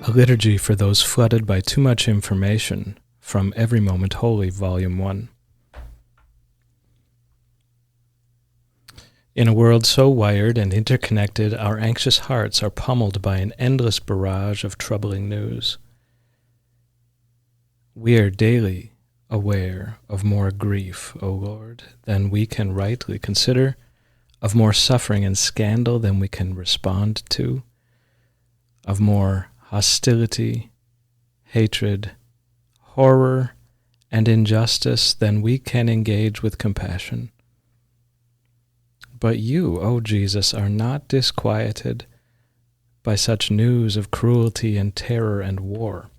A Liturgy for Those Flooded by Too Much Information, from Every Moment Holy, Volume 1. In a world so wired and interconnected, our anxious hearts are pummeled by an endless barrage of troubling news. We are daily aware of more grief, O Lord, than we can rightly consider, of more suffering and scandal than we can respond to, of more hostility, hatred, horror, and injustice than we can engage with compassion. But you, O Jesus, are not disquieted by such news of cruelty and terror and war.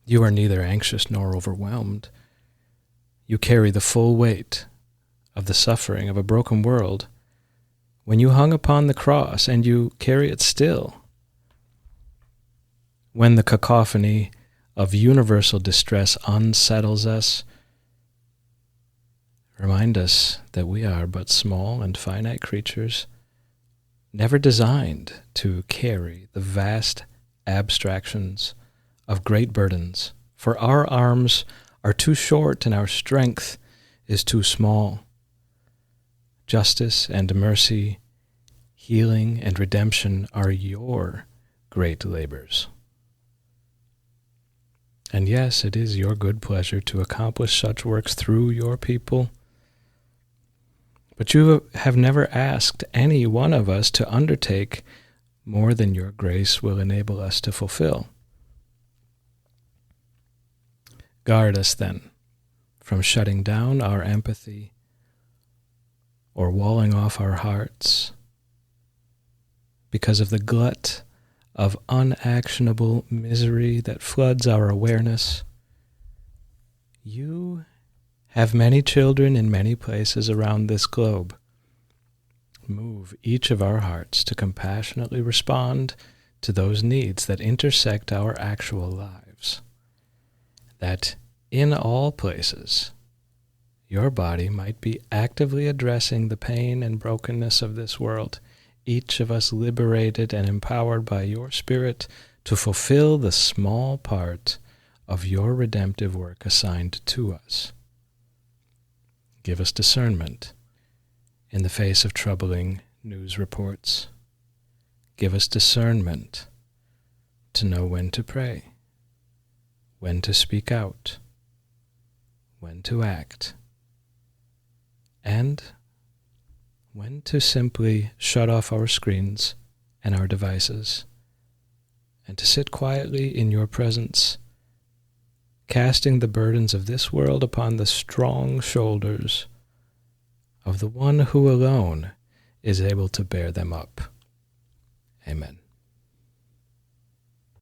You are neither anxious nor overwhelmed. You carry the full weight of the suffering of a broken world when you hung upon the cross, and you carry it still. When the cacophony of universal distress unsettles us, remind us that we are but small and finite creatures, never designed to carry the vast abstractions of great burdens, for our arms are too short and our strength is too small. Justice and mercy, healing and redemption are your great labors. And yes, it is your good pleasure to accomplish such works through your people. But you have never asked any one of us to undertake more than your grace will enable us to fulfill. Guard us, then, from shutting down our empathy or walling off our hearts because of the glut of unactionable misery that floods our awareness. You have many children in many places around this globe. Move each of our hearts to compassionately respond to those needs that intersect our actual lives, that in all places your body might be actively addressing the pain and brokenness of this world, each of us liberated and empowered by your Spirit to fulfill the small part of your redemptive work assigned to us. Give us discernment in the face of troubling news reports. Give us discernment to know when to pray, when to speak out, when to act, and when to simply shut off our screens and our devices, and to sit quietly in your presence, casting the burdens of this world upon the strong shoulders of the one who alone is able to bear them up. Amen.